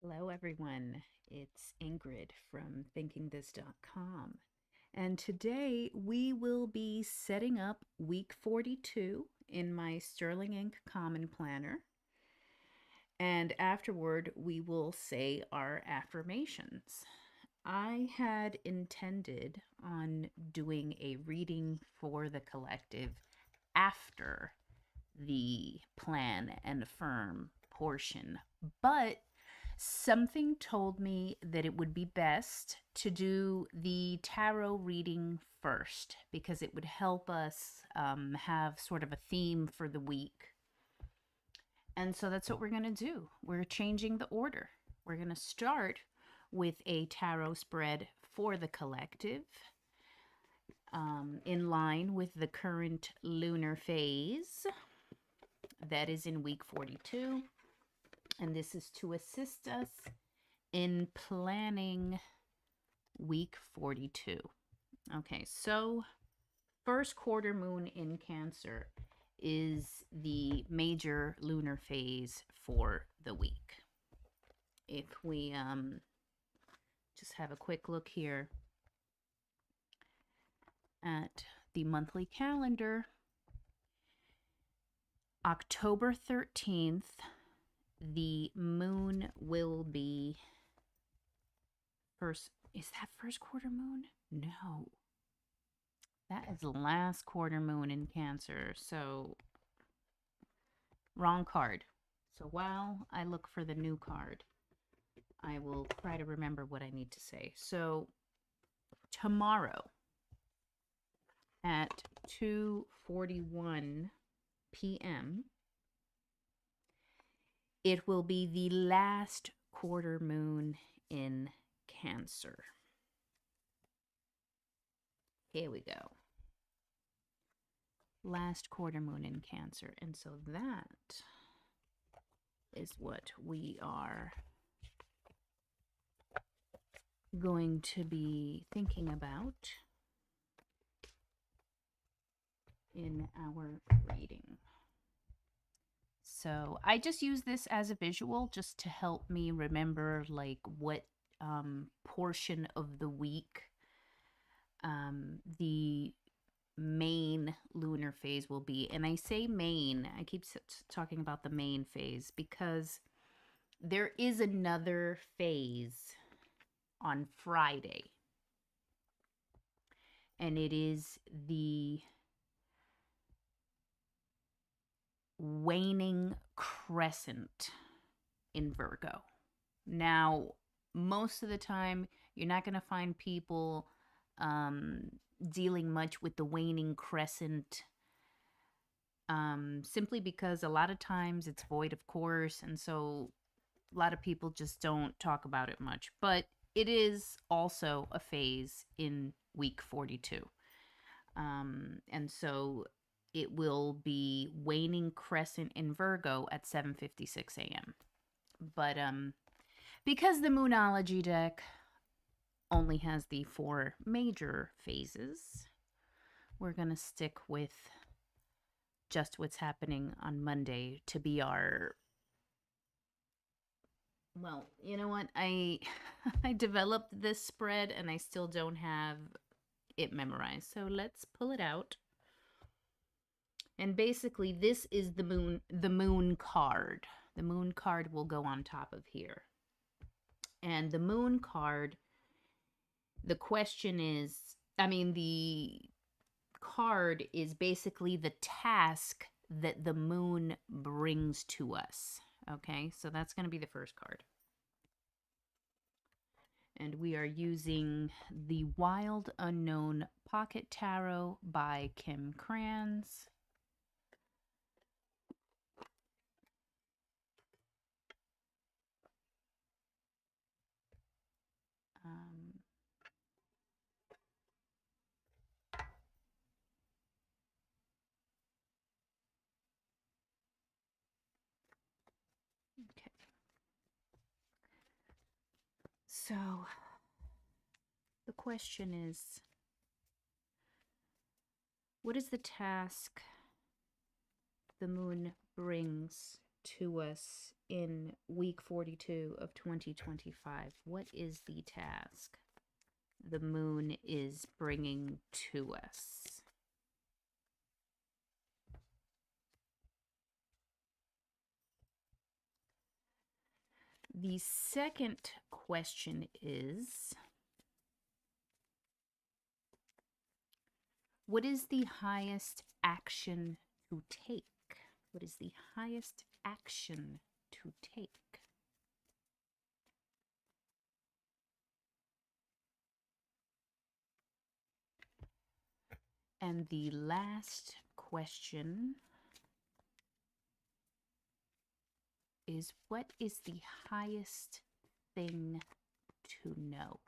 Hello, everyone. It's Ingrid from thinkingthis.com. And today we will be setting up week 42 in my Sterling Ink Common Planner. And afterward, we will say our affirmations. I had intended on doing a reading for the collective after the plan and affirm portion, but something told me that it would be best to do the tarot reading first because it would help us have sort of a theme for the week. And so that's what we're going to do. We're changing the order. We're going to start with a tarot spread for the collective in line with the current lunar phase that is in week 42. And this is to assist us in planning week 42. Okay, so first quarter moon in Cancer is the major lunar phase for the week. If we just have a quick look here at the monthly calendar, October 13th, the moon will be first. Is that first quarter moon? No. That is the last quarter moon in Cancer. So, wrong card. So, while I look for the new card, I will try to remember what I need to say. So, tomorrow at 2:41 p.m., it will be the last quarter moon in Cancer. Here we go. Last quarter moon in Cancer. And so that is what we are going to be thinking about in our reading. So I just use this as a visual just to help me remember like what portion of the week the main lunar phase will be. And I say main, I keep talking about the main phase because there is another phase on Friday, and it is the waning crescent in Virgo. Now, most of the time, you're not going to find people dealing much with the waning crescent simply because a lot of times it's void of course, and so a lot of people just don't talk about it much. But it is also a phase in week 42. And so it will be waning crescent in Virgo at 7:56 a.m. But because the Moonology deck only has the 4 major phases, we're going to stick with just what's happening on Monday to be our... Well, you know what? I developed this spread and I still don't have it memorized. So let's pull it out. And basically this is the moon card. The moon card will go on top of here. And the moon card, the question is, the card is basically the task that the moon brings to us. Okay, so that's going to be the first card. And we are using the Wild Unknown Pocket Tarot by Kim Kranz. Okay. So the question is, what is the task the moon brings to us in week 42 of 2025? What is the task the moon is bringing to us? The second question is, what is the highest action to take? What is the highest action to take? And the last question is, what is the highest thing to know?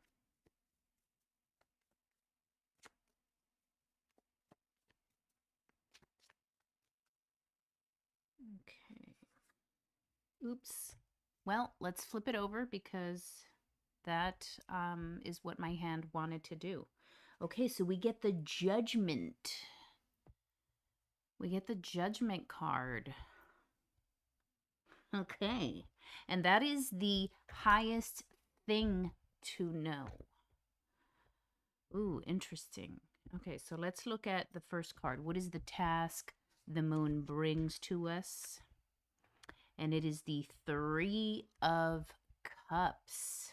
Okay. Oops. Well, let's flip it over because that is what my hand wanted to do. Okay, so we get the judgment. We get the judgment card. Okay, and that is the highest thing to know. Ooh, interesting. Okay, so let's look at the first card. What is the task the moon brings to us? And it is the Three of Cups.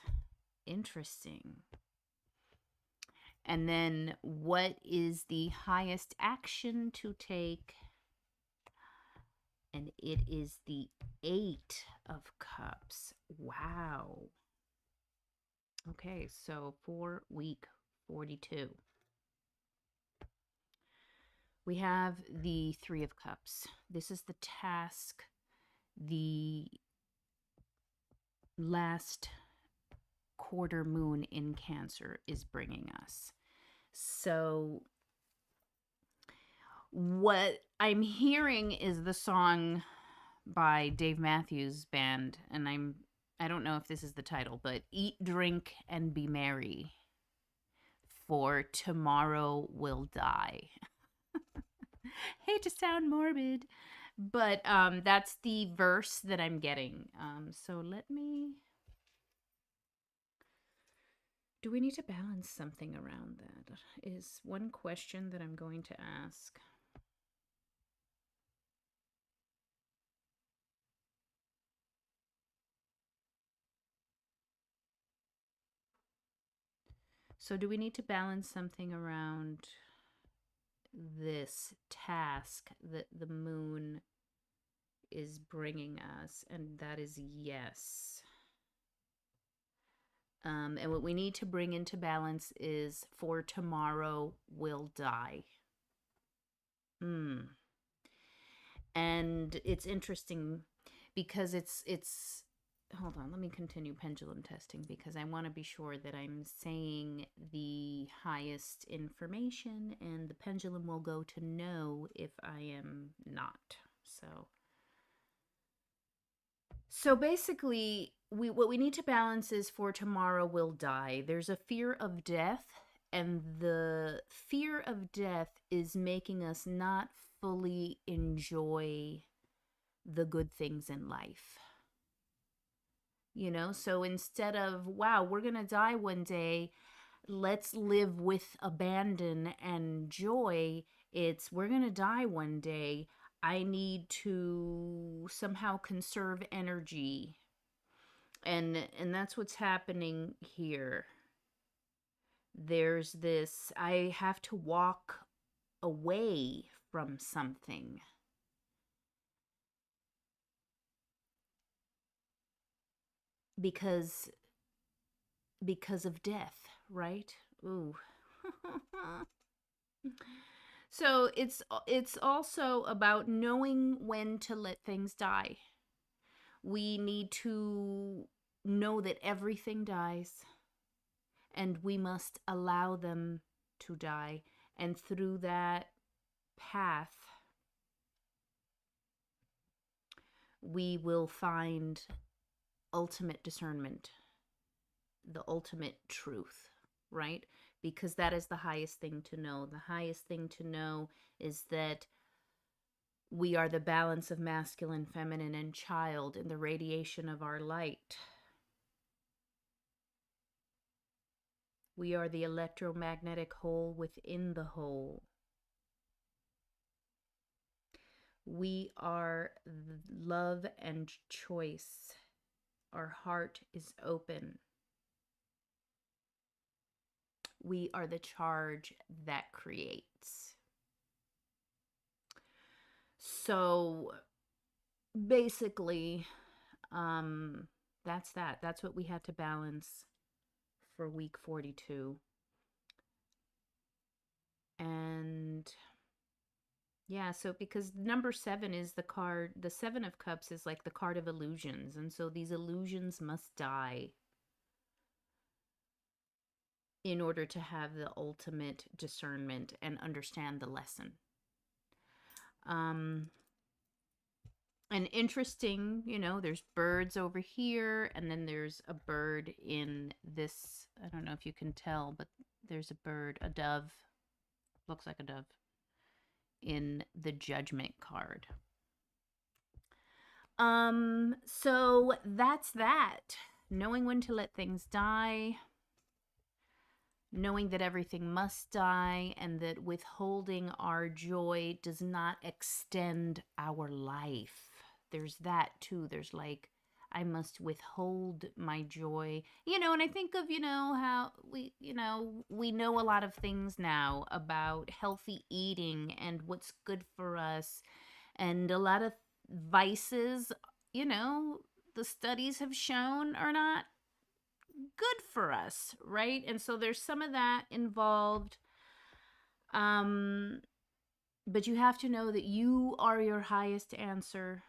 Interesting. And then what is the highest action to take? And it is the Eight of Cups. Wow. Okay, so for week 42, we have the Three of Cups. This is the task the last quarter moon in Cancer is bringing us. So what I'm hearing is the song by Dave Matthews Band, and I don't know if this is the title, but Eat, Drink, and Be Merry, for tomorrow will die. Hate to sound morbid, but that's the verse that I'm getting. So let me... Do we need to balance something around that? Is one question that I'm going to ask. So do we need to balance something around this task that the moon is bringing us? And that is yes. And what we need to bring into balance is for tomorrow will die. And it's interesting because it's hold on, let me continue pendulum testing because I want to be sure that I'm saying the highest information, and the pendulum will go to no if I am not. So basically, what we need to balance is for tomorrow will die. There's a fear of death, and the fear of death is making us not fully enjoy the good things in life. You know, so instead of, wow, we're going to die one day, let's live with abandon and joy, it's, we're going to die one day. I need to somehow conserve energy. And that's what's happening here. There's this, I have to walk away from something. Because of death, right? Ooh. So it's also about knowing when to let things die. We need to know that everything dies, and we must allow them to die. And through that path, we will find ultimate discernment, the ultimate truth, right? Because that is the highest thing to know. The highest thing to know is that We are the balance of masculine, feminine, and child in the radiation of our light. We are the electromagnetic whole within the whole. We are love and choice. Our heart is open. We are the charge that creates. So basically, that's that. That's what we had to balance for week 42. And yeah, so because number 7 is the card, the 7 of Cups is like the card of illusions. And so these illusions must die in order to have the ultimate discernment and understand the lesson. And interesting, there's birds over here, and then there's a bird in this. I don't know if you can tell, but there's a bird, a dove, looks like a dove, in the Judgment card. So that's that. Knowing when to let things die, knowing that everything must die, and that withholding our joy does not extend our life. There's that too. There's like, I must withhold my joy. And I think of, how we know a lot of things now about healthy eating and what's good for us, and a lot of vices, the studies have shown are not good for us, right? And so there's some of that involved. But you have to know that you are your highest answer.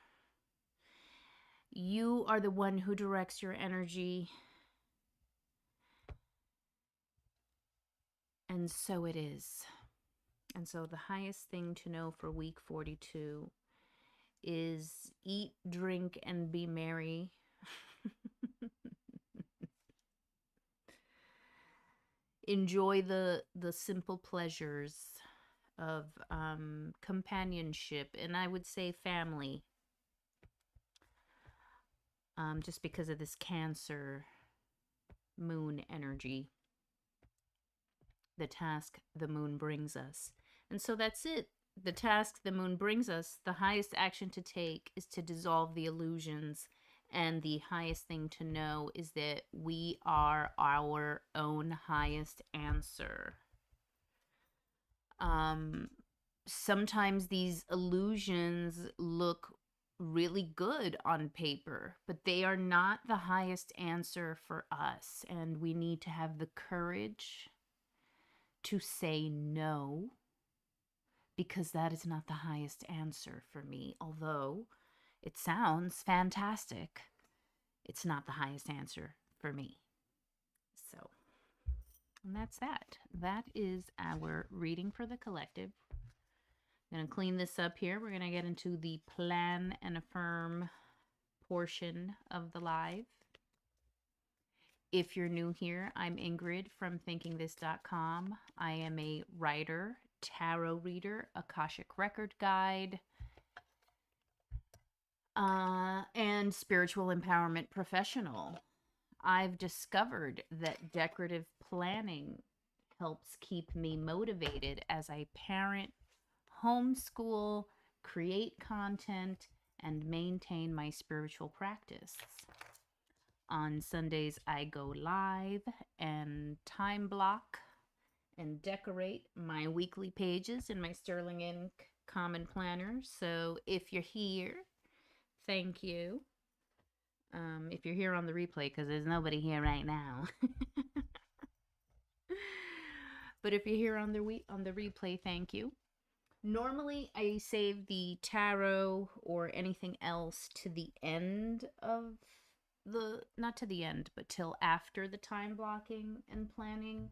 You are the one who directs your energy. And so it is. And so the highest thing to know for week 42 is eat, drink, and be merry. Enjoy the simple pleasures of companionship, and I would say family. Just because of this Cancer moon energy, the task the moon brings us. And so that's it. The task the moon brings us, the highest action to take is to dissolve the illusions. And the highest thing to know is that we are our own highest answer. Sometimes these illusions look really good on paper, but they are not the highest answer for us. And we need to have the courage to say no, because that is not the highest answer for me. Although it sounds fantastic, it's not the highest answer for me. So, and that's that. That is our reading for the collective. I'm going to clean this up here. We're going to get into the plan and affirm portion of the live. If you're new here, I'm Ingrid from thinkingthis.com. I am a writer, tarot reader, Akashic record guide, and spiritual empowerment professional. I've discovered that decorative planning helps keep me motivated as I parent, homeschool, create content, and maintain my spiritual practice. On Sundays, I go live and time block and decorate my weekly pages in my Sterling Ink Common Planner. So if you're here, thank you. If you're here on the replay, because there's nobody here right now. But if you're here on the replay, thank you. Normally, I save the tarot or anything else to the end of not to the end, but till after the time blocking and planning.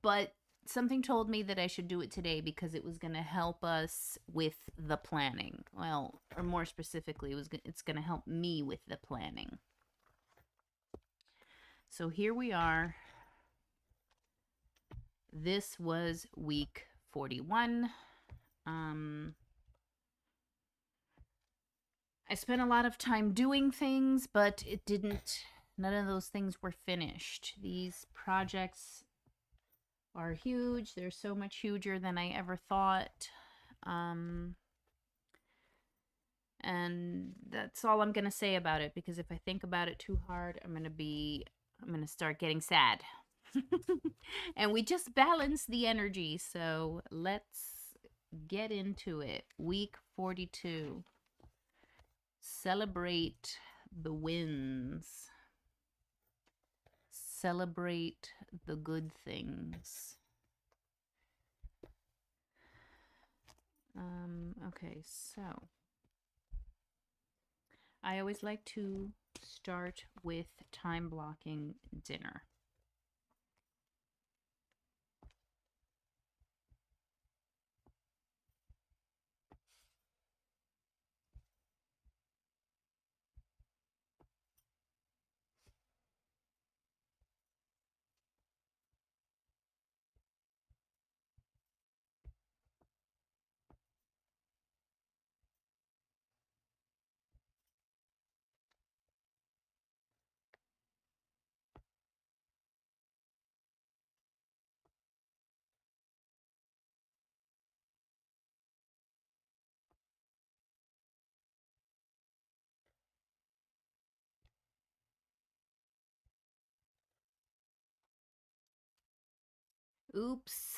But something told me that I should do it today because it was going to help us with the planning. Well, or more specifically, it's going to help me with the planning. So here we are. This was week 41. I spent a lot of time doing things, but none of those things were finished. These projects are huge. They're so much huger than I ever thought. Um, and that's all I'm going to say about it, because if I think about it too hard, I'm going to start getting sad. And we just balance the energy. So let's get into it. Week 42. Celebrate the wins. Celebrate the good things. Okay, so I always like to start with time blocking dinner. Oops.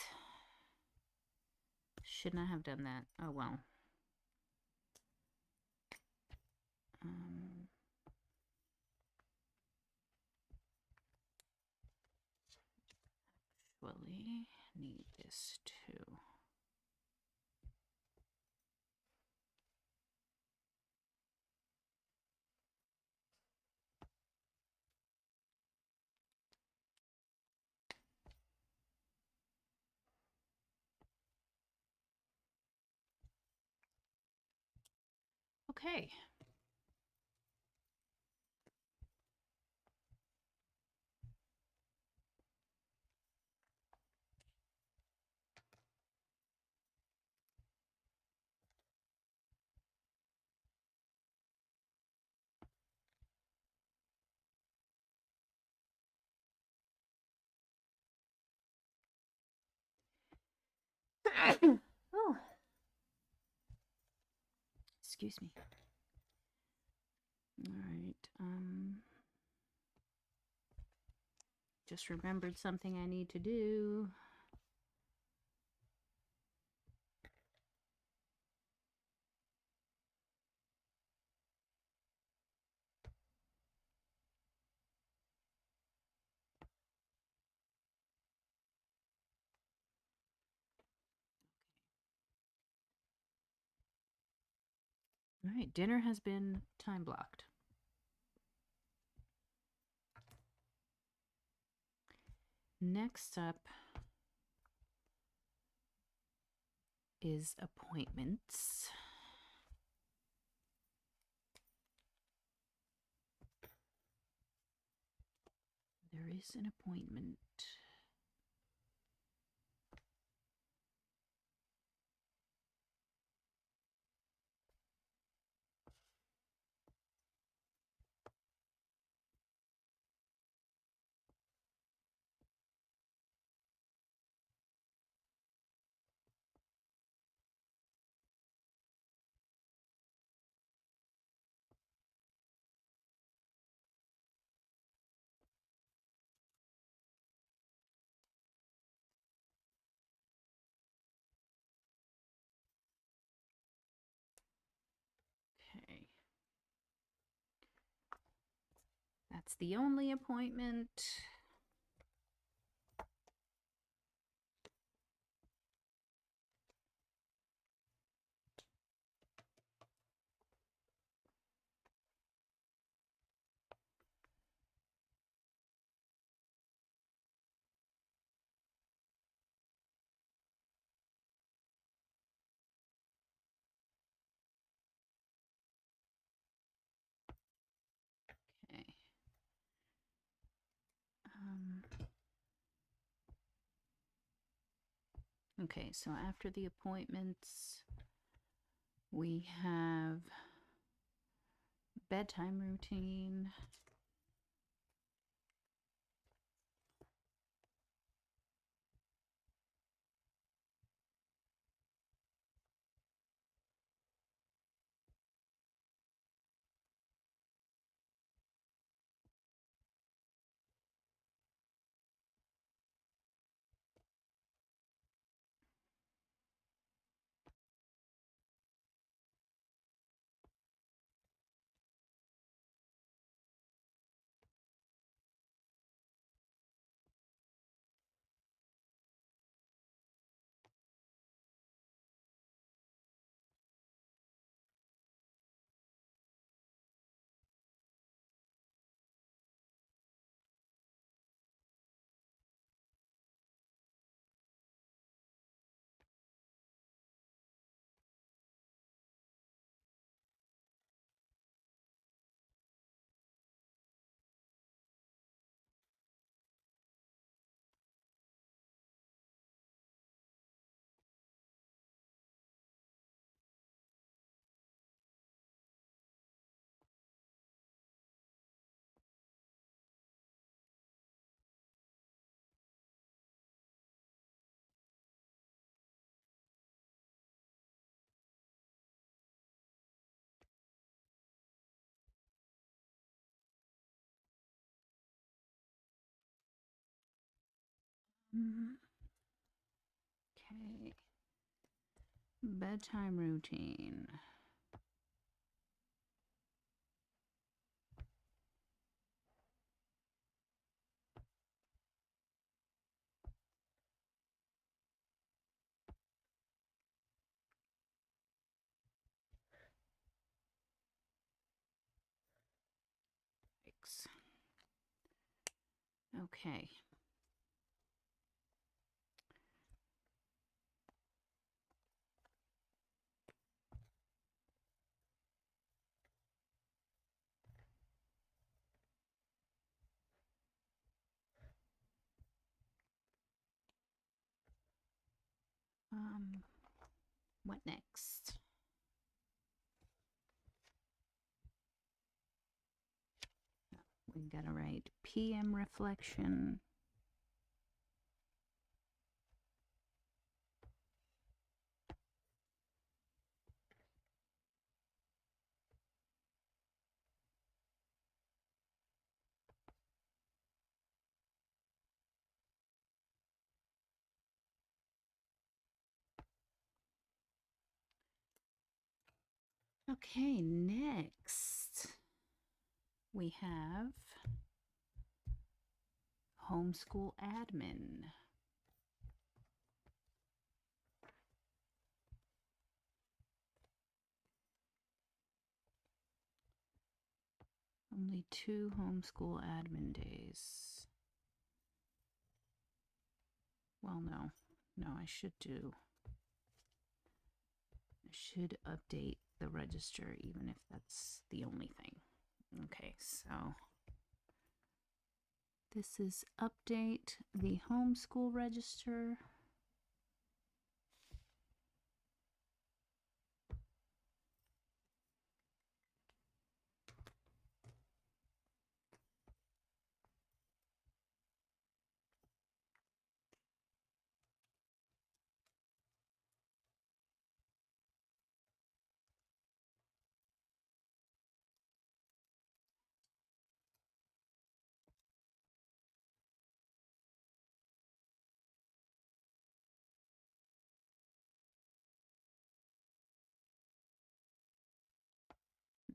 Should not have done that. Oh well. Actually, need this too. Okay. Oh, excuse me. All right. Just remembered something I need to do. All right, dinner has been time blocked. Next up is appointments. There is an appointment. Okay. That's the only appointment. Okay. Okay, so after the appointments, we have bedtime routine. Okay. Bedtime routine. Yikes. Okay. What next? We gotta write PM reflection. Okay, next we have homeschool admin. Only 2 homeschool admin days. Well, no, I should update the register even if that's the only thing. Okay, so this is update the homeschool register.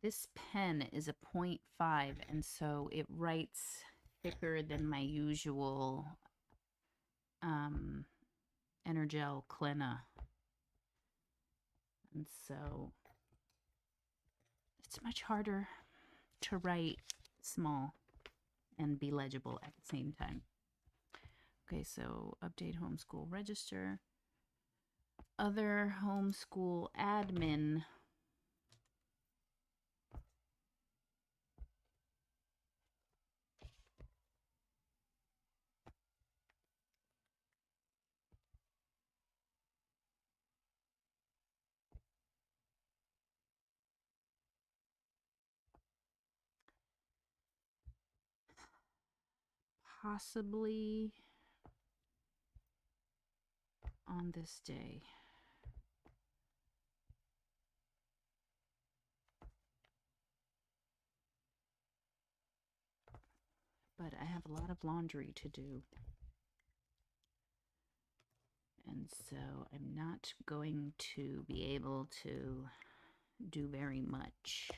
This pen is a 0.5, and so it writes thicker than my usual Energel Klena. And so it's much harder to write small and be legible at the same time. Okay, so update homeschool register. Other homeschool admin. possibly on this day. But I have a lot of laundry to do. And so I'm not going to be able to do very much.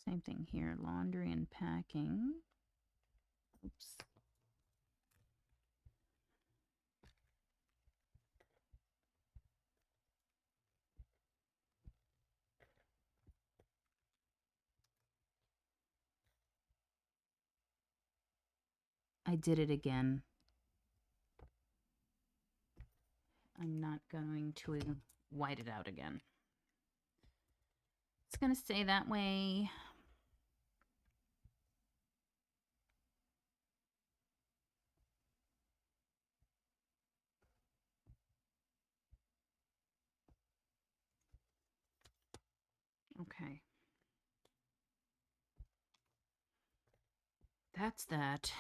Same thing here, laundry and packing. Oops. I did it again. I'm not going to white it out again. It's going to stay that way. Okay. That's that.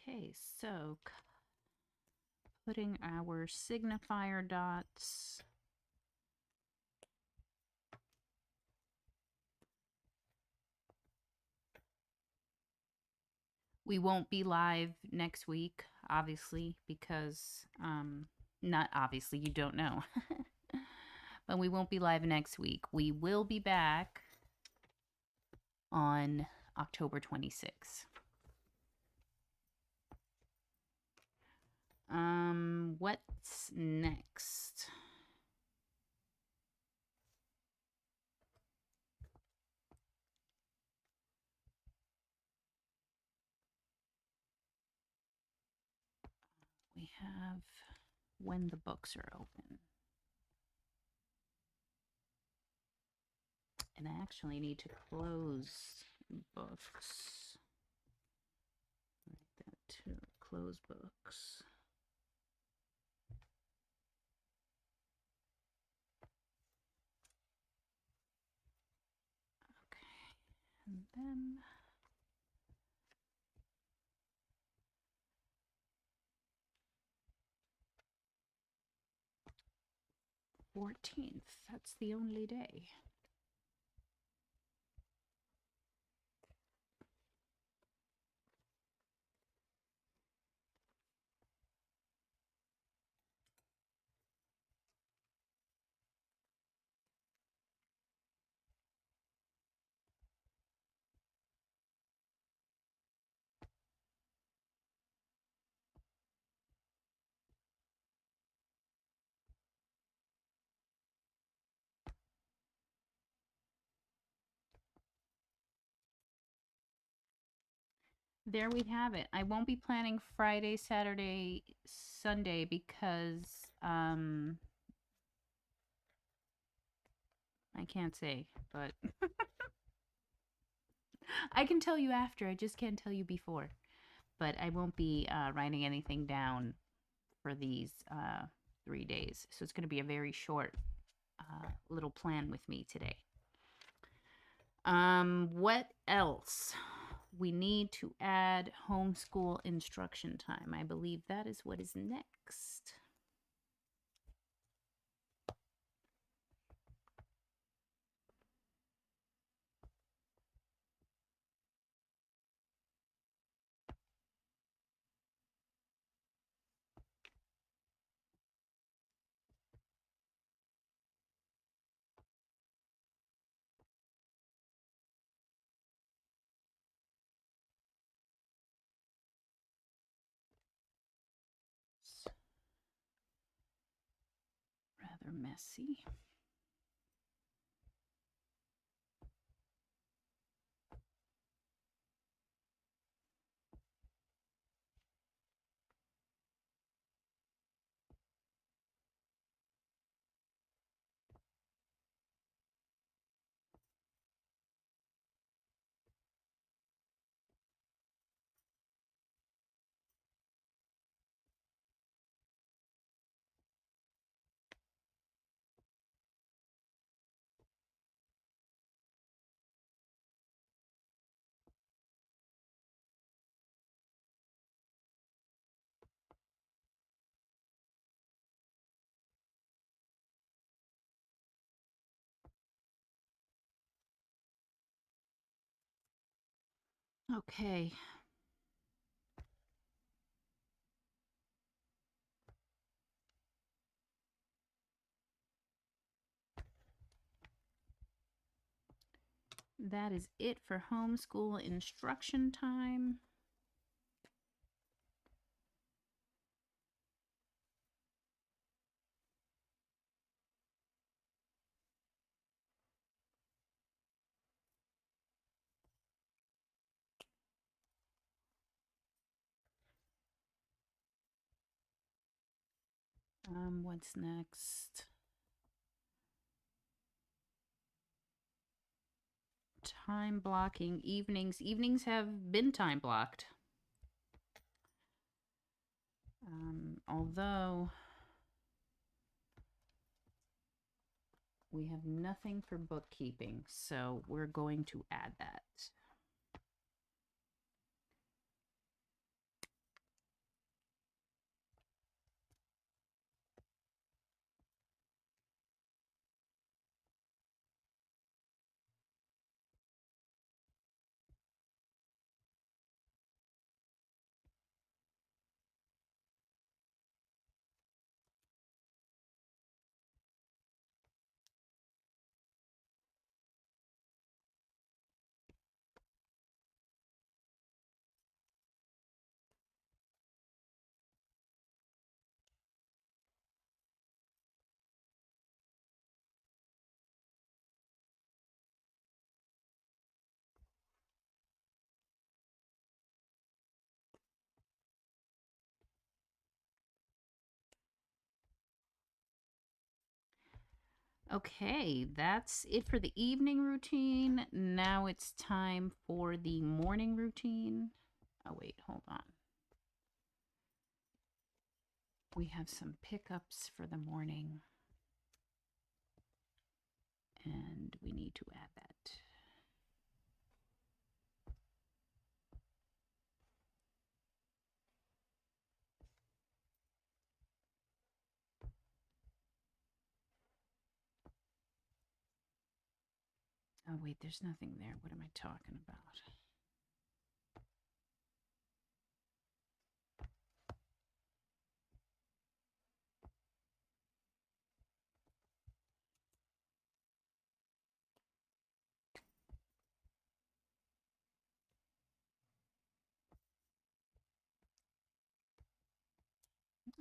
Okay, so putting our signifier dots. We won't be live next week, obviously, because, not obviously, you don't know. But we won't be live next week. We will be back on October 26th. What's next? We have when the books are open. And I actually need to close books. Like that too. Close books. Okay. And then $14th. That's the only day. There we have it. I won't be planning Friday, Saturday, Sunday because I can't say, but I can tell you after. I just can't tell you before. But I won't be writing anything down for these 3 days. So it's going to be a very short little plan with me today. What else? we need to add homeschool instruction time. I believe that is what is next. Rather messy. Okay. That is it for homeschool instruction time. What's next? Time blocking evenings. Evenings have been time blocked. Although we have nothing for bookkeeping, so we're going to add that. Okay, that's it for the evening routine. Now it's time for the morning routine. Oh, wait, hold on. We have some pickups for the morning, and we need to add that. Oh, wait, there's nothing there. What am I talking about?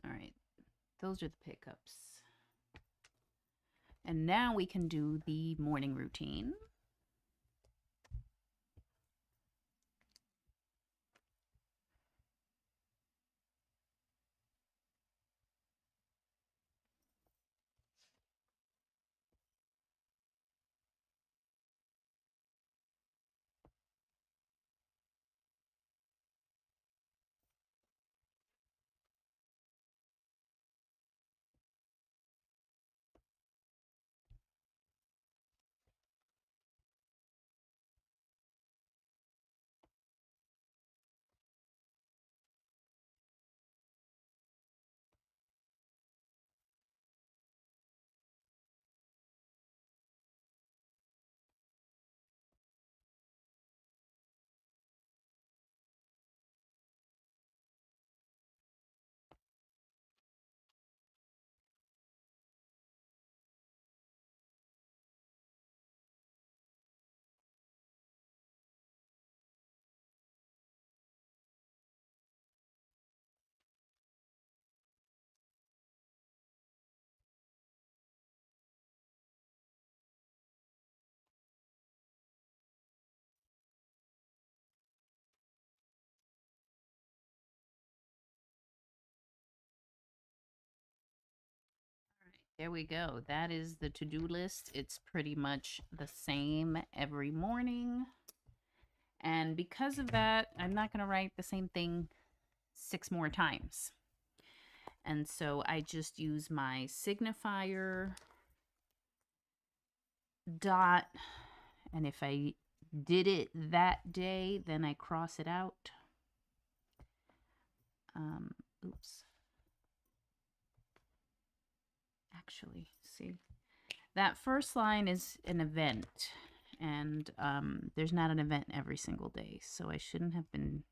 All right, those are the pickups. And now we can do the morning routine. There we go. That is the to-do list. It's pretty much the same every morning. And because of that, I'm not going to write the same thing 6 more times. And so I just use my signifier dot. And if I did it that day, then I cross it out. Oops. Actually, see, that first line is an event, and there's not an event every single day, so I shouldn't have been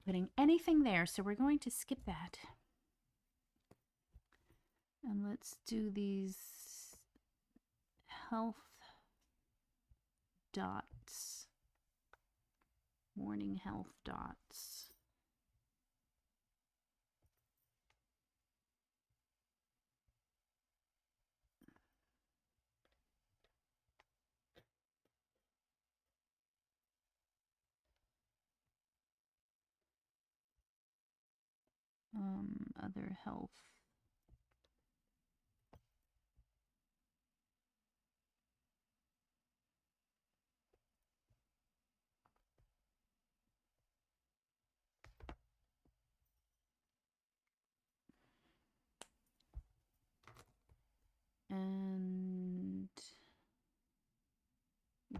putting anything there, so we're going to skip that. And let's do these health dots, morning health dots. Other health. And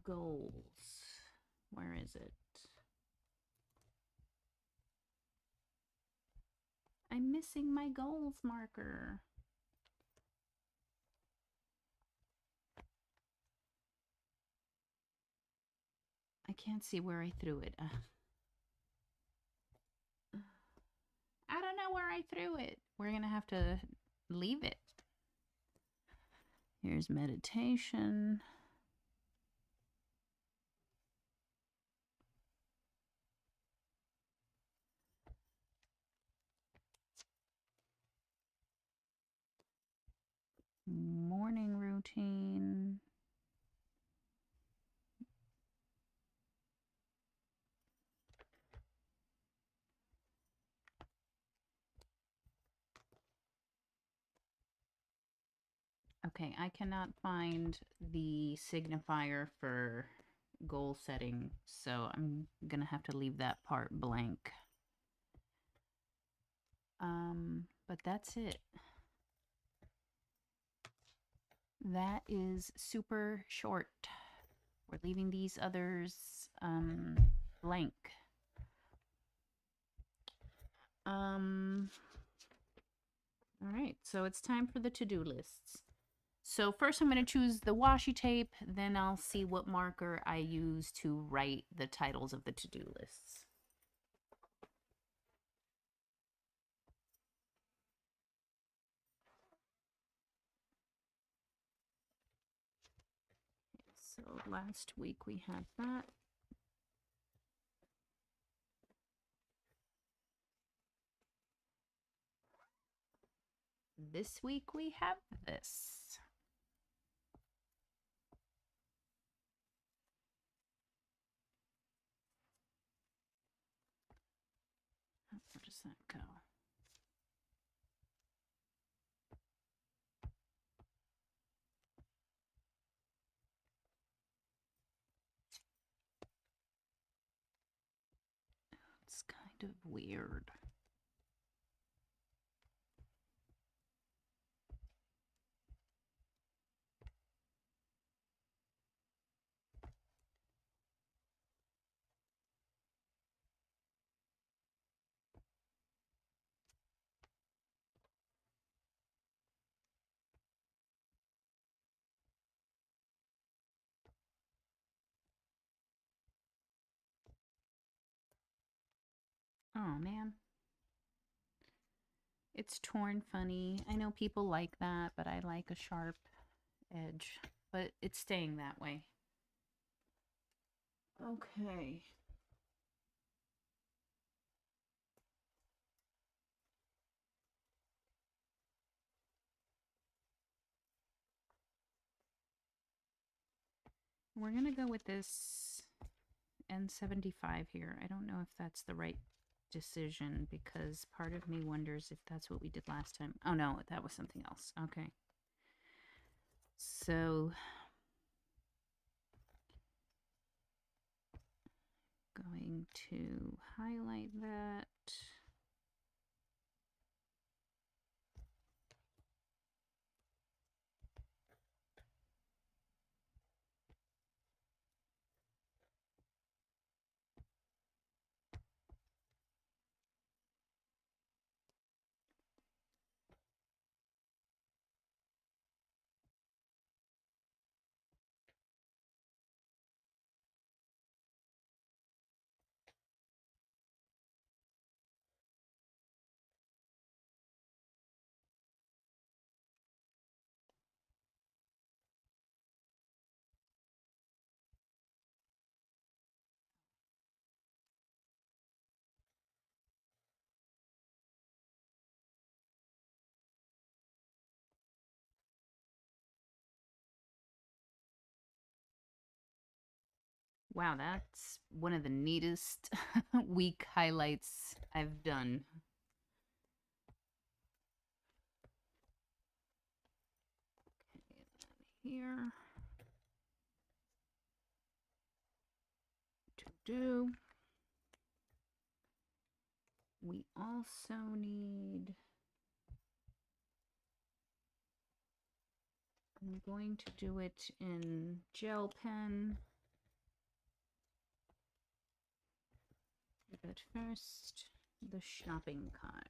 goals. Where is it? I'm missing my goals marker. I can't see where I threw it. I don't know where I threw it. We're going to have to leave it. Here's meditation. Morning routine. Okay, I cannot find the signifier for goal setting, so I'm going to have to leave that part blank. But that's it. That is super short. We're leaving these others blank. All right, so it's time for the to-do lists. So first I'm going to choose the washi tape, then I'll see what marker I use to write the titles of the to-do lists. So last week we had that. This week we have this. Where does that go? It's kind of weird. Oh man. It's torn funny. I know people like that, but I like a sharp edge. But it's staying that way. Okay. We're going to go with this N75 here. I don't know if that's the right decision because part of me wonders if that's what we did last time. Oh no, that was something else. Okay. So going to highlight that. Wow, that's one of the neatest week highlights I've done. Okay, here. To do. We also need. I'm going to do it in gel pen. But first, the shopping cart.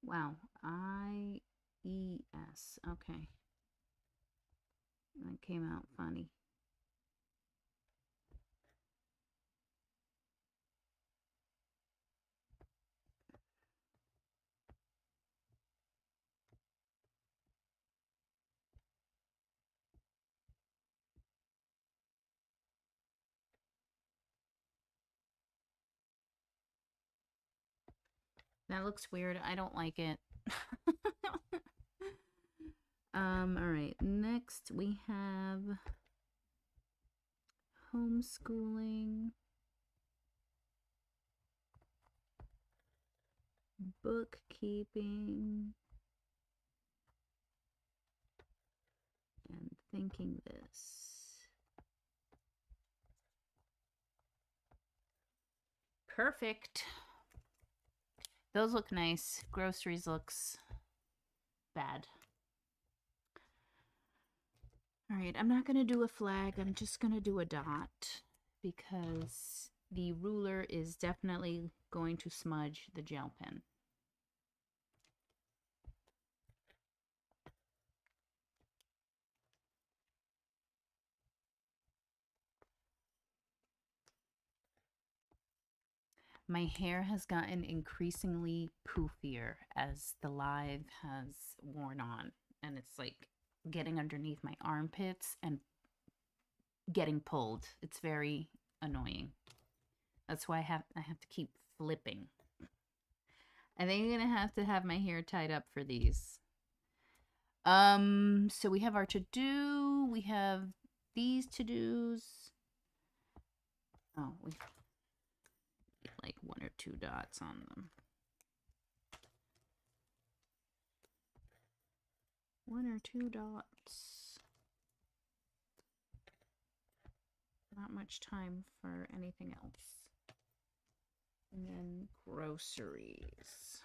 Wow, IES. Okay. That came out funny. That looks weird. I don't like it. All right. Next we have homeschooling, bookkeeping, and thinking this. Perfect. Those look nice. Groceries looks bad. All right, I'm not going to do a flag. I'm just going to do a dot because the ruler is definitely going to smudge the gel pen. My hair has gotten increasingly poofier as the live has worn on, and it's like getting underneath my armpits and getting pulled. It's very annoying. That's why I have to keep flipping. I think I'm gonna have to have my hair tied up for these. So we have our to-do, we have these to-dos. Oh, we like one or two dots on them. One or two dots. Not much time for anything else. And then groceries.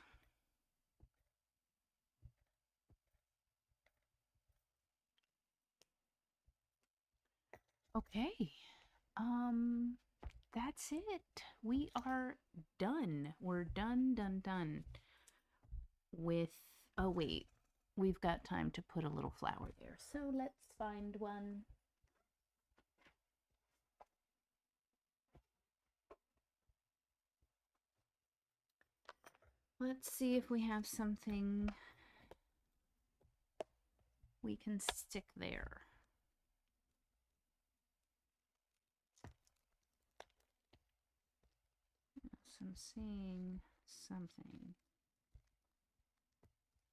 Okay. That's it. We are done. We're done with, oh wait, we've got time to put a little flower there. So let's find one. Let's see if we have something we can stick there. So I'm seeing something.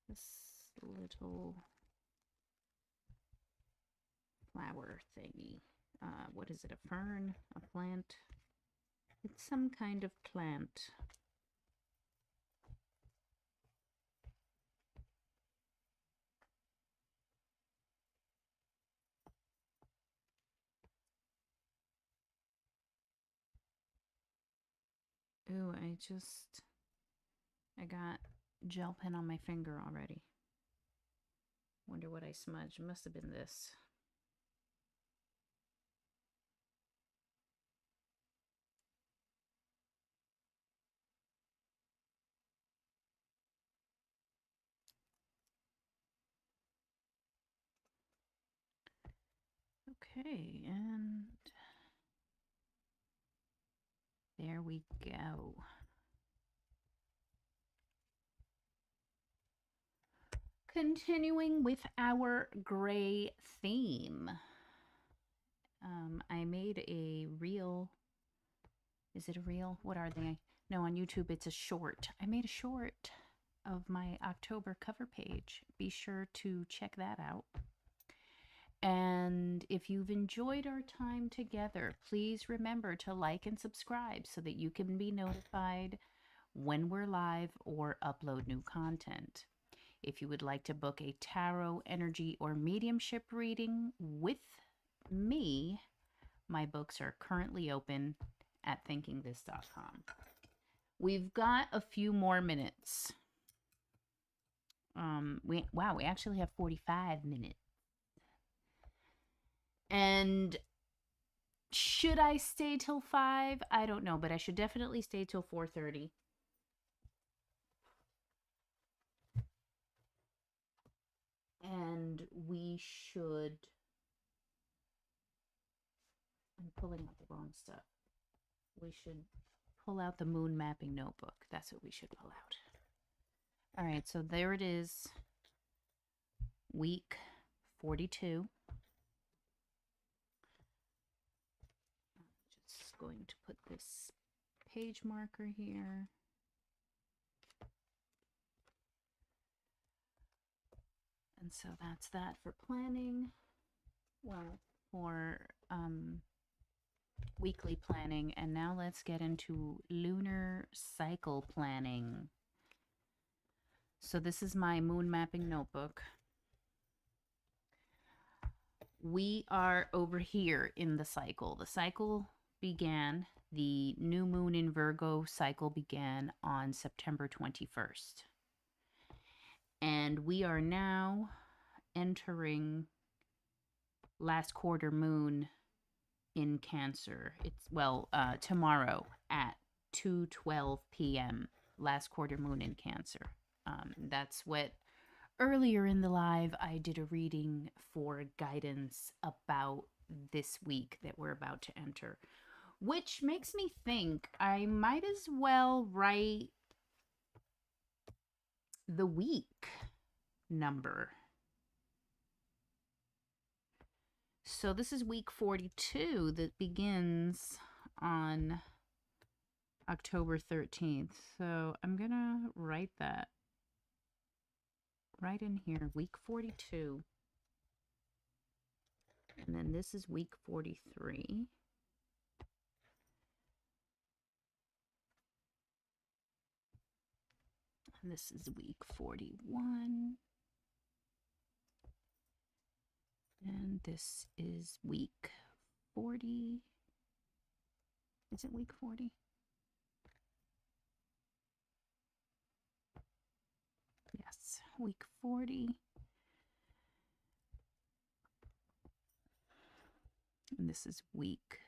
This little flower thingy. What is it? A fern? A plant? It's some kind of plant. Ooh, I got gel pen on my finger already. Wonder what I smudged. Must have been this. Okay, and there we go. Continuing with our gray theme. I made a reel. Is it a reel? What are they? No, on YouTube it's a short. I made a short of my October cover page. Be sure to check that out. And if you've enjoyed our time together, please remember to like and subscribe so that you can be notified when we're live or upload new content. If you would like to book a tarot, energy, or mediumship reading with me, my books are currently open at thinkingthis.com. We've got a few more minutes. We actually have 45 minutes. And should I stay till 5? I don't know, but I should definitely stay till 4:30. And we should... I'm pulling out the wrong stuff. We should pull out the moon mapping notebook. That's what we should pull out. All right, so there it is. Week 42. Just going to put this page marker here. And so that's that for planning. Well, for weekly planning. And now let's get into lunar cycle planning. So this is my moon mapping notebook. We are over here in the cycle. The cycle began, the new moon in Virgo cycle began on September 21st. And we are now entering last quarter moon in Cancer. It's, tomorrow at 2:12 p.m. Last quarter moon in Cancer. That's what earlier in the live I did a reading for guidance about this week that we're about to enter, which makes me think I might as well write the week number. So this is week 42 that begins on October 13th. So I'm going to write that right in here, week 42. And then this is week 43. And this is week 41. And this is week 40. Is it week 40? Yes, week 40. And this is week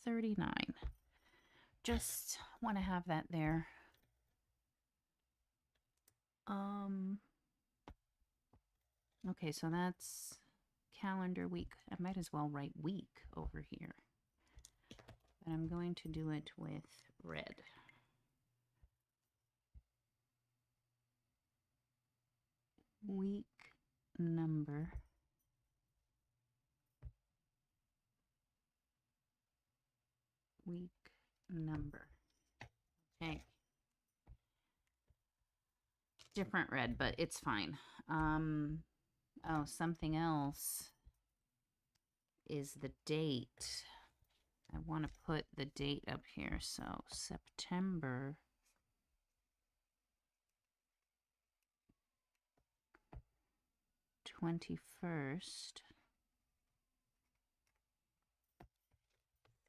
39. Just want to have that there. Okay, so that's calendar week. I might as well write week over here. But I'm going to do it with red. week number. Week number. Okay. Different red, but it's fine. Oh, something else is the date. I want to put the date up here. So September 21st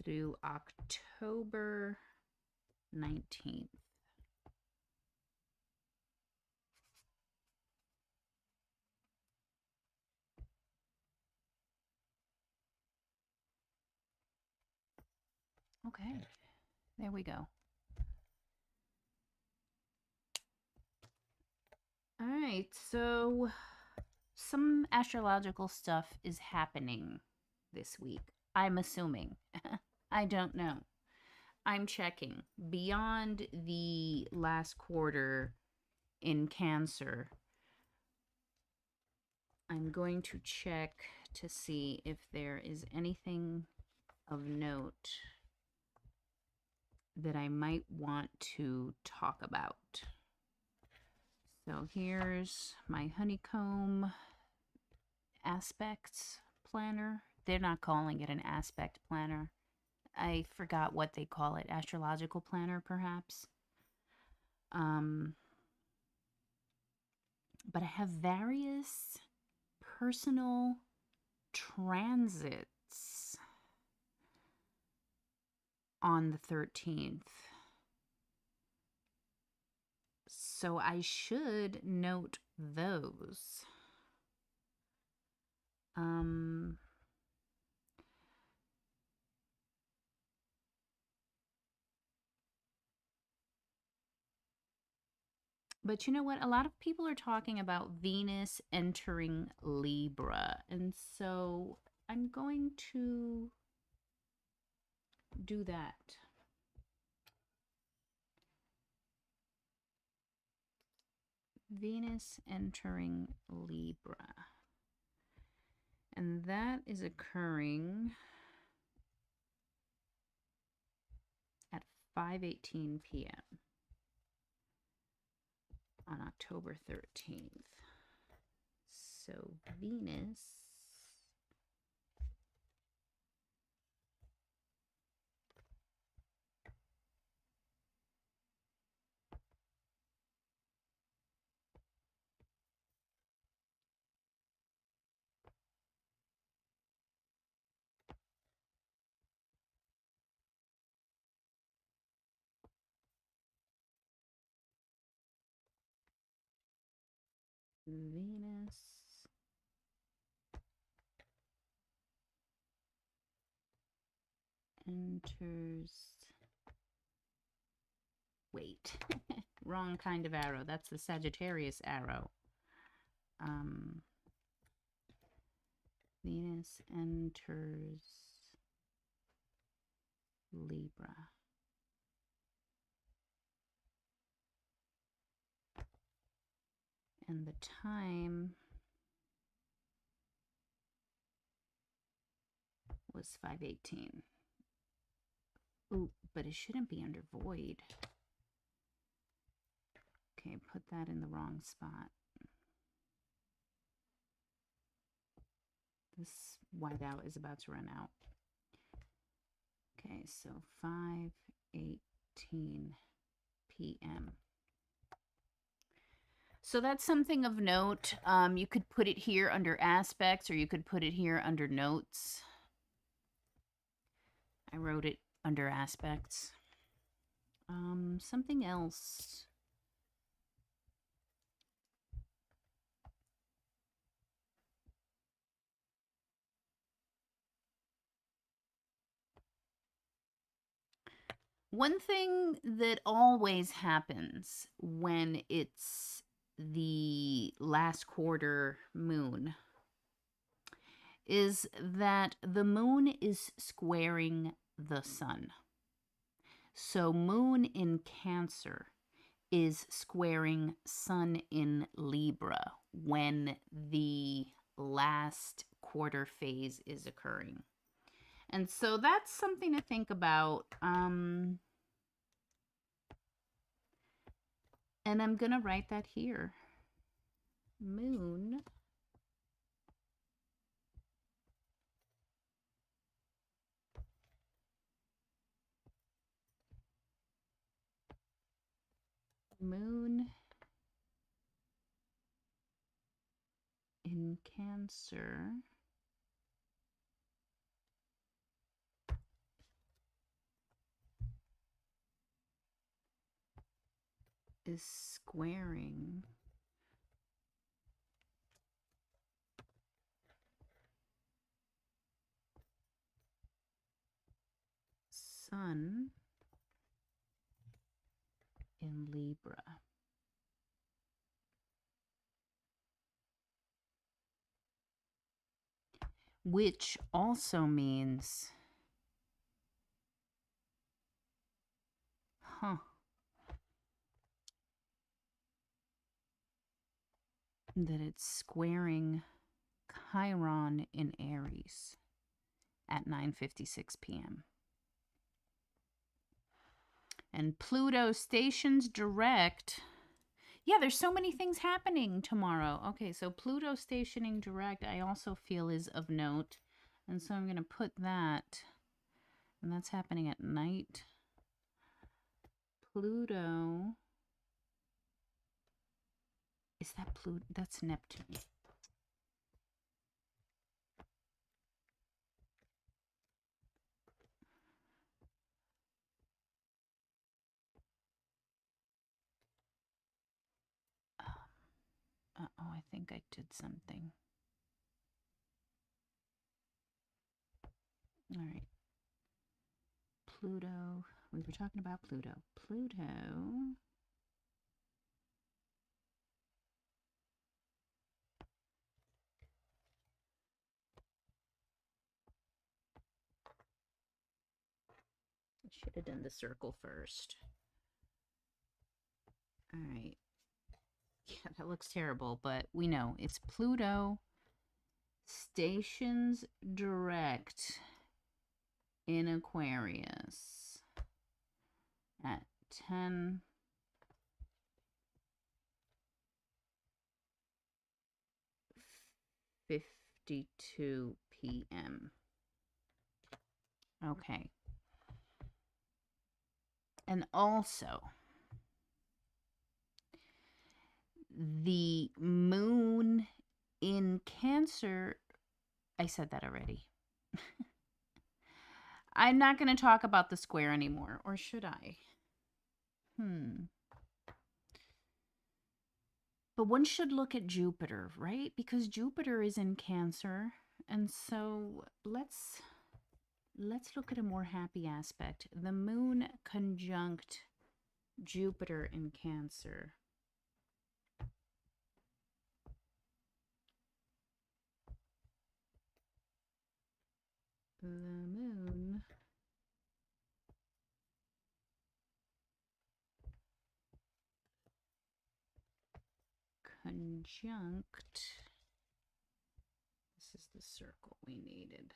through October 19th. Okay, there we go. All right, so some astrological stuff is happening this week. I'm assuming. I don't know. I'm checking. Beyond the last quarter in Cancer, I'm going to check to see if there is anything of note that I might want to talk about. So here's my honeycomb aspects planner. They're not calling it an aspect planner. I forgot what they call it. Astrological planner, perhaps. But I have various personal transits on the 13th. So I should note those. But you know what? A lot of people are talking about Venus entering Libra. And so I'm going to do that. Venus entering Libra. And that is occurring at 5:18 p.m. on October 13th. So Venus enters. Wait, wrong kind of arrow. That's the Sagittarius arrow. Venus enters Libra. And the time was 5:18. Ooh, but it shouldn't be under void. Okay, put that in the wrong spot. This whiteout is about to run out. Okay, so 5:18 p.m. So that's something of note. You could put it here under aspects, or you could put it here under notes. I wrote it under aspects. Something else. One thing that always happens when it's the last quarter moon is that the moon is squaring the sun. So moon in Cancer is squaring Sun in Libra when the last quarter phase is occurring. And so that's something to think about. And I'm going to write that here. Moon in Cancer is squaring Sun in Libra. Which also means, that it's squaring Chiron in Aries at 9:56 p.m. And Pluto stations direct. Yeah, there's so many things happening tomorrow. Okay, so Pluto stationing direct, I also feel is of note. And so I'm going to put that. And that's happening at night. Pluto. Is that Pluto? That's Neptune. Uh-oh, I think I did something. All right. Pluto. We were talking about Pluto. Pluto. I should have done the circle first. All right. Yeah, that looks terrible, but we know it's Pluto stations direct in Aquarius at 10:52 p.m. Okay. And also, the moon in Cancer, I said that already. I'm not going to talk about the square anymore, or should I? But one should look at Jupiter, right? Because Jupiter is in Cancer. And so let's look at a more happy aspect. The moon conjunct Jupiter in Cancer. The moon conjunct, this is the circle we needed.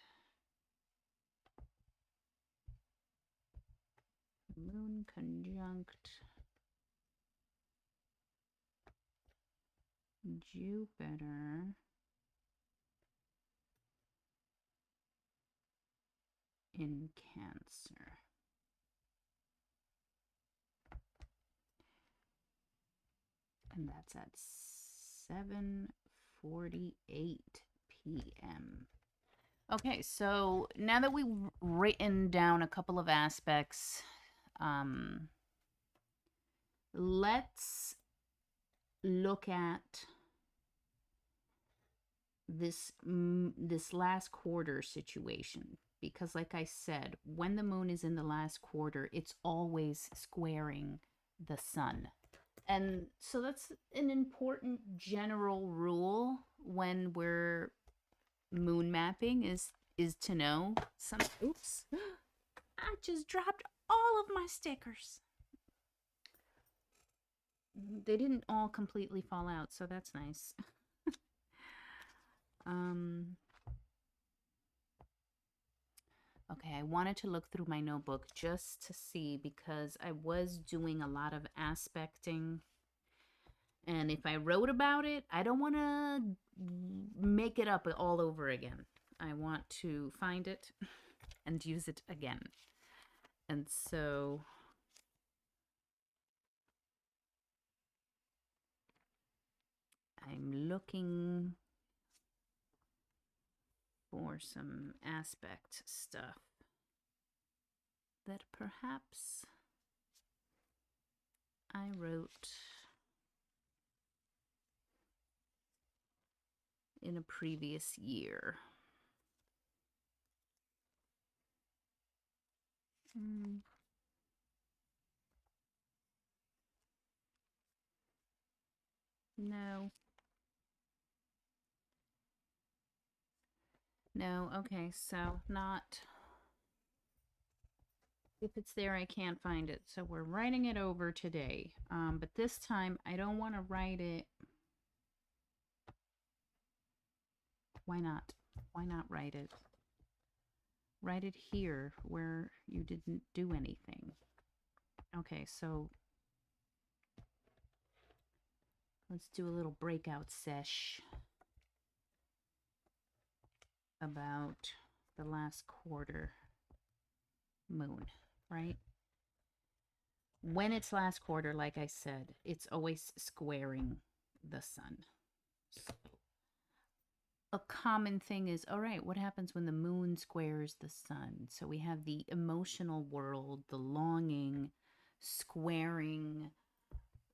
Moon conjunct Jupiter in Cancer. And that's at 7:48 p.m. Okay, so now that we've written down a couple of aspects, let's look at this last quarter situation, because like I said, when the moon is in the last quarter, it's always squaring the sun. And so that's an important general rule when we're moon mapping is to know some. Oops, I just dropped all of my stickers. they didn't all completely fall out, so that's nice. um, okay, I wanted to look through my notebook just to see, because I was doing a lot of aspecting. And if I wrote about it, I don't want to make it up all over again. I want to find it and use it again. And so I'm looking for some aspect stuff that perhaps I wrote in a previous year. No. No, okay, so not. If it's there, I can't find it. So we're writing it over today. But this time, I don't want to write it. Why not? Why not write it? Write it here where you didn't do anything. Okay, so let's do a little breakout sesh about the last quarter moon, right? When it's last quarter, like I said, it's always squaring the sun. So a common thing is, all right, what happens when the moon squares the sun? So we have the emotional world, the longing, squaring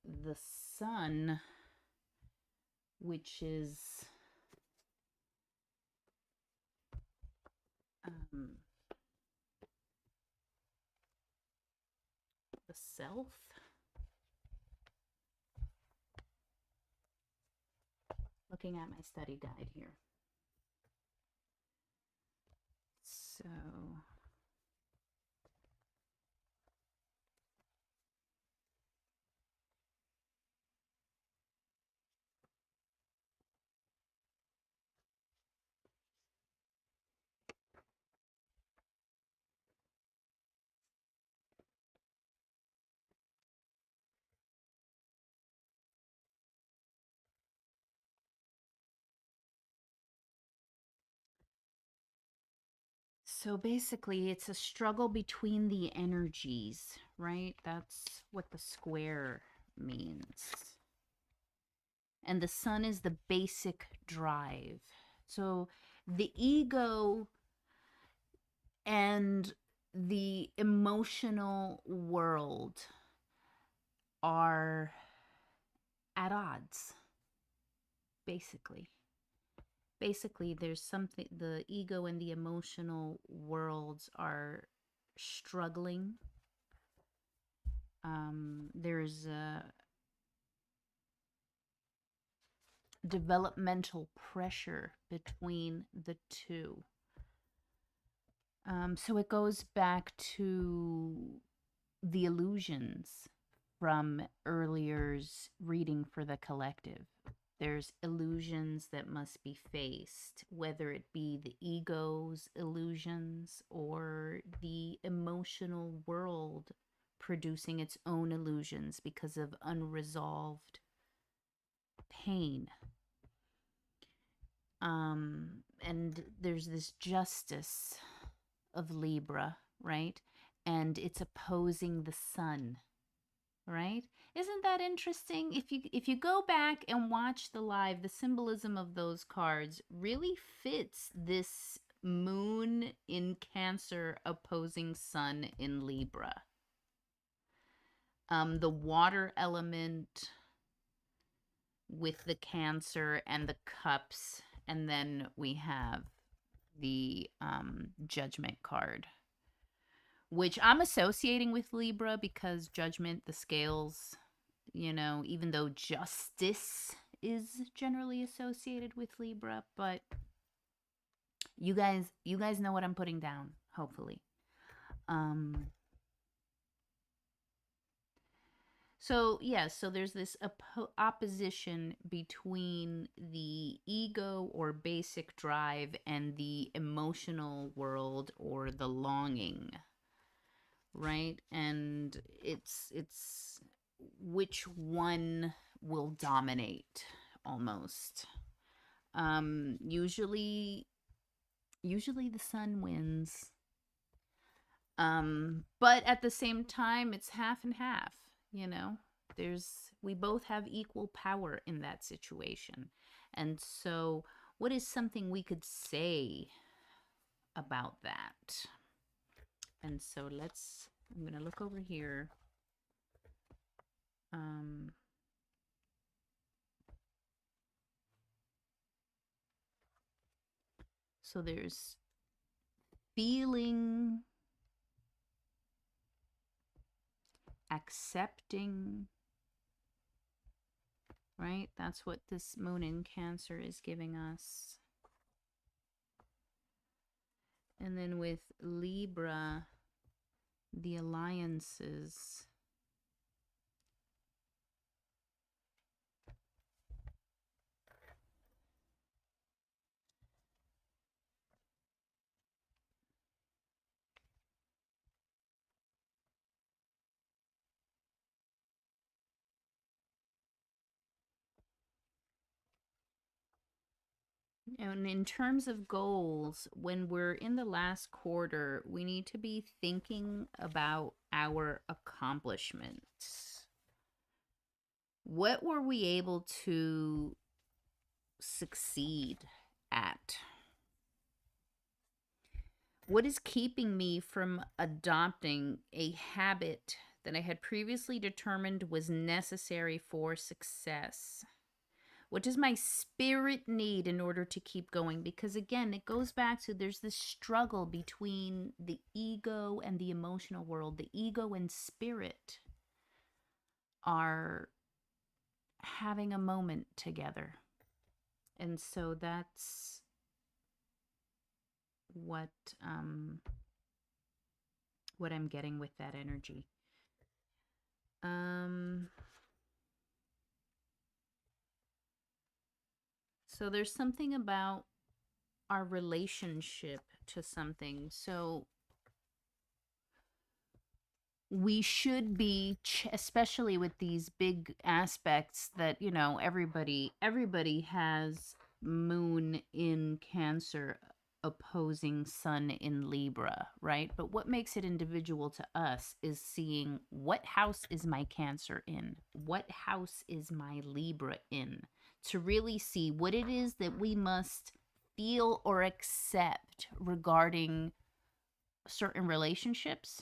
the sun, which is the self. Looking at my study guide here. So So basically, it's a struggle between the energies, right? That's what the square means. And the sun is the basic drive. So the ego and the emotional world are at odds, basically. Basically, there's something, the ego and the emotional worlds are struggling. There's a developmental pressure between the two. So it goes back to the illusions from earlier's reading for the collective. There's illusions that must be faced, whether it be the ego's illusions or the emotional world producing its own illusions because of unresolved pain. And there's this justice of Libra, right? And it's opposing the sun, right? Isn't that interesting? If you go back and watch the live, the symbolism of those cards really fits this moon in Cancer opposing sun in Libra. The water element with the Cancer and the cups, and then we have the Judgment card, which I'm associating with Libra because Judgment, the scales, you know, even though justice is generally associated with Libra, but you guys know what I'm putting down, hopefully. So, yeah, so there's this opposition between the ego or basic drive and the emotional world or the longing, right? And it's which one will dominate almost. Usually the sun wins. But at the same time, it's half and half, you know? We both have equal power in that situation. And so, what is something we could say about that? And so, I'm going to look over here. Um, so, there's feeling, accepting, right? That's what this moon in Cancer is giving us. And then with Libra, the alliances. And in terms of goals, when we're in the last quarter, we need to be thinking about our accomplishments. What were we able to succeed at? What is keeping me from adopting a habit that I had previously determined was necessary for success? What does my spirit need in order to keep going? Because again, it goes back to there's this struggle between the ego and the emotional world. The ego and spirit are having a moment together. And so that's what what I'm getting with that energy. So there's something about our relationship to something. So we should be, especially with these big aspects that, everybody has moon in Cancer opposing sun in Libra, right? But what makes it individual to us is seeing what house is my Cancer in? What house is my Libra in? To really see what it is that we must feel or accept regarding certain relationships,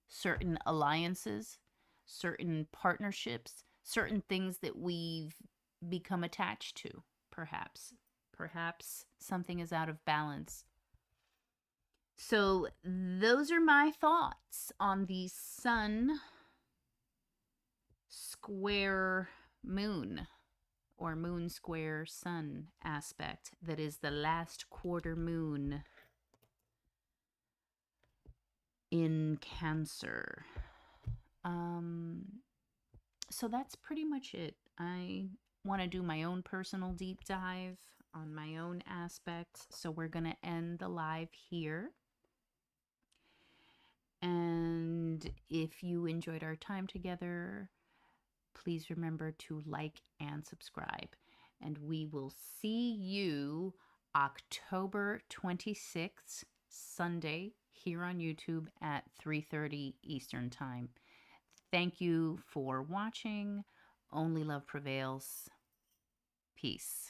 certain alliances, certain partnerships, certain things that we've become attached to, perhaps. Perhaps something is out of balance. So, those are my thoughts on the sun square moon or moon square sun aspect that is the last quarter moon in Cancer. So that's pretty much it. I want to do my own personal deep dive on my own aspects. So we're going to end the live here. And if you enjoyed our time together, please remember to like and subscribe. And we will see you October 26th, Sunday, here on YouTube at 3:30 Eastern Time. Thank you for watching. Only love prevails. Peace.